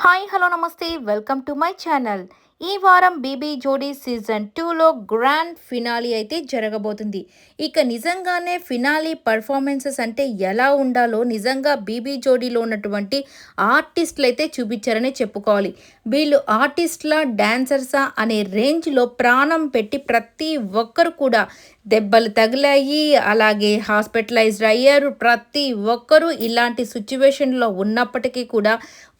Hi hello నమస్తే welcome to my channel. ఈ వారం బీబీ జోడీ సీజన్ 2లో గ్రాండ్ ఫినాలీ అయితే జరగబోతుంది. ఇక నిజంగానే ఫినాలీ పర్ఫార్మెన్సెస్ అంటే ఎలా ఉండాలో నిజంగా బీబీ జోడీలో ఉన్నటువంటి ఆర్టిస్టులు అయితే చూపించారనే చెప్పుకోవాలి. వీళ్ళు ఆర్టిస్ట్లా డాన్సర్సా అనే రేంజ్లో ప్రాణం పెట్టి ప్రతి ఒక్కరు కూడా దెబ్బలు తగిలాయి, అలాగే హాస్పిటలైజ్డ్ అయ్యారు. ప్రతి ఒక్కరూ ఇలాంటి సిచ్యువేషన్లో ఉన్నప్పటికీ కూడా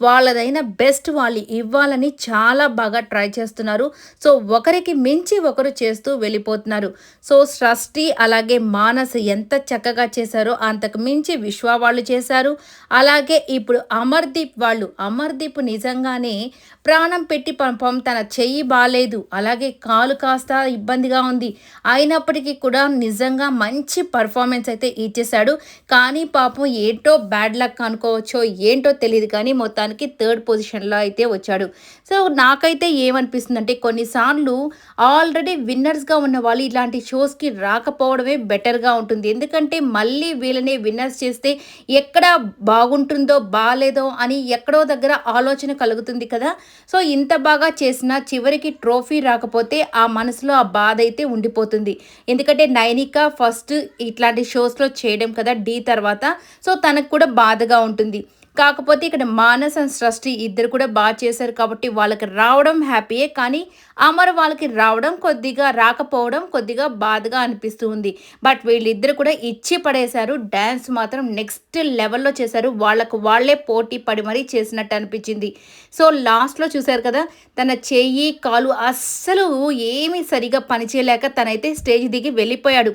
వాళ్ళదైన బెస్ట్ వాళ్ళు ఇవ్వాలని చాలా బాగా ట్రై చేస్తున్నారు. సో ఒకరికి మించి ఒకరు చేస్తూ వెళ్ళిపోతున్నారు. సో సృష్టి అలాగే మానస్ ఎంత చక్కగా చేశారో అంతకు మించి విశ్వ వాళ్ళు చేశారు. అలాగే ఇప్పుడు అమర్దీప్ నిజంగానే ప్రాణం పెట్టి పంపం. తన చెయ్యి బాలేదు, అలాగే కాలు కాస్త ఇబ్బందిగా ఉంది, అయినప్పటికీ కూడా నిజంగా మంచి పర్ఫార్మెన్స్ అయితే ఇచ్చేశాడు. కానీ పాపం ఏంటో బ్యాడ్ లక్ అనుకోవచ్చో ఏంటో తెలియదు, కానీ మొత్తానికి థర్డ్ పొజిషన్లో అయితే వచ్చాడు. సో నాకైతే ఏమనిపిస్తుంది అంటే కొన్నిసార్లు ఆల్రెడీ విన్నర్స్గా ఉన్న వాళ్ళు ఇలాంటి షోస్కి రాకపోవడమే బెటర్గా ఉంటుంది. ఎందుకంటే మళ్ళీ వీళ్ళని విన్నర్స్ చేస్తే ఎక్కడ బాగుంటుందో బాగాలేదో అని ఎక్కడో దగ్గర ఆలోచన కలుగుతుంది కదా. సో ఇంత బాగా చేసినా చివరికి ట్రోఫీ రాకపోతే ఆ మనసులో ఆ బాధ అయితే ఉండిపోతుంది. ఎందుకంటే నైనిక ఫస్ట్ ఇట్లాంటి షోస్లో చేయడం కదా డీ తర్వాత. సో తనకు కూడా బాధగా ఉంటుంది. కాకపోతే ఇక్కడ మానస్ అండ్ సృష్టి ఇద్దరు కూడా బాగా చేశారు కాబట్టి వాళ్ళకి రావడం హ్యాపీయే. కానీ అమర్ వాళ్ళకి రాకపోవడం కొద్దిగా బాధగా అనిపిస్తూ ఉంది. బట్ వీళ్ళిద్దరు కూడా ఇచ్చి పడేశారు. డ్యాన్స్ మాత్రం నెక్స్ట్ లెవెల్లో చేశారు. వాళ్ళే పోటీ పడి మరీ చేసినట్టు అనిపించింది. సో లాస్ట్లో చూశారు కదా, తన చెయ్యి కాలు అస్సలు ఏమీ సరిగా పనిచేయలేక తనైతే స్టేజ్ దిగి వెళ్ళిపోయాడు,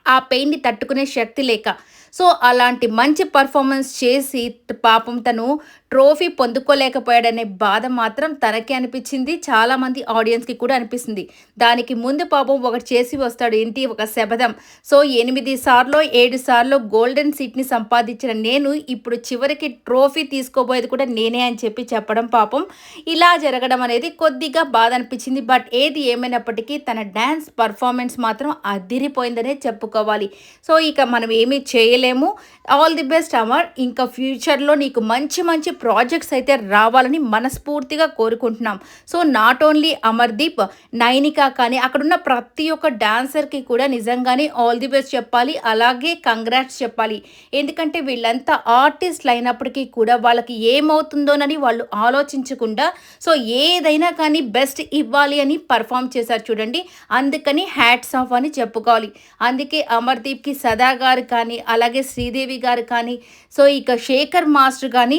ఆ పెయిన్ని తట్టుకునే శక్తి లేక. సో అలాంటి మంచి పర్ఫార్మెన్స్ చేసి పాపం తను ట్రోఫీ పొందుకోలేకపోయాడనే బాధ మాత్రం తనకే అనిపించింది, చాలామంది ఆడియన్స్కి కూడా అనిపిస్తుంది. దానికి ముందు పాపం ఒకటి చేసి వస్తాడు, ఏంటి ఒక శబదం. సో 8 సార్లు 7 సార్లు గోల్డెన్ సీట్ని సంపాదించిన నేను ఇప్పుడు చివరికి ట్రోఫీ తీసుకోబోయేది కూడా నేనే అని చెప్పడం పాపం ఇలా జరగడం అనేది కొద్దిగా బాధ అనిపించింది. బట్ ఏది ఏమైనప్పటికీ తన డ్యాన్స్ పర్ఫార్మెన్స్ మాత్రం అదిరిపోయిందనే చెప్పుకోవాలి. సో ఇక మనం ఏమీ చేయలేము. All the best Amar. ఇంకా ఫ్యూచర్లో నీకు మంచి మంచి ప్రాజెక్ట్స్ అయితే రావాలని మనస్ఫూర్తిగా కోరుకుంటున్నాం. So not only Amardeep, Nainika కానీ అక్కడున్న ప్రతి ఒక్క డాన్సర్కి కూడా నిజంగానే ఆల్ ది బెస్ట్ చెప్పాలి, అలాగే కంగ్రాట్స్ చెప్పాలి. ఎందుకంటే వీళ్ళంతా ఆర్టిస్టులు అయినప్పటికీ కూడా వాళ్ళకి ఏమవుతుందోనని వాళ్ళు ఆలోచించకుండా సో ఏదైనా కానీ బెస్ట్ ఇవ్వాలి అని పర్ఫామ్ చేశారు చూడండి. అందుకని హ్యాట్స్ ఆఫ్ అని చెప్పుకోవాలి. అందుకే అమర్దీప్కి సదా గారు కానీ అలాగే శ్రీదేవి గారు కానీ సో ఇక శేఖర్ మాస్టర్ కానీ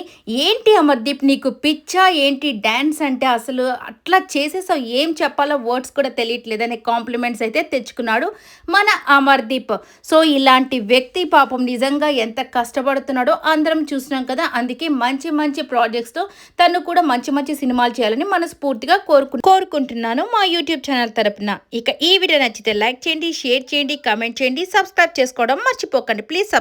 ఏంటి అమర్దీప్ నీకు పిచ్చా ఏంటి డ్యాన్స్ అంటే, అసలు అట్లా చేసేసావు, ఏం చెప్పాలో వర్డ్స్ కూడా తెలియట్లేదనే కాంప్లిమెంట్స్ అయితే తెచ్చుకున్నాడు మన అమర్దీప్. సో ఇలాంటి వ్యక్తి పాపం నిజంగా ఎంత కష్టపడుతున్నాడో అందరం చూసినాం కదా. అందుకే మంచి మంచి ప్రాజెక్ట్స్తో తను కూడా మంచి మంచి సినిమాలు చేయాలని మనస్ఫూర్తిగా కోరుకుంటున్నాను మా యూట్యూబ్ ఛానల్ తరపున. ఇక ఈ వీడియో నచ్చితే లైక్ చేయండి, షేర్ చేయండి, కామెంట్ చేయండి, సబ్స్క్రైబ్ చేసుకోవడం మర్చిపోకండి ప్లీజ్.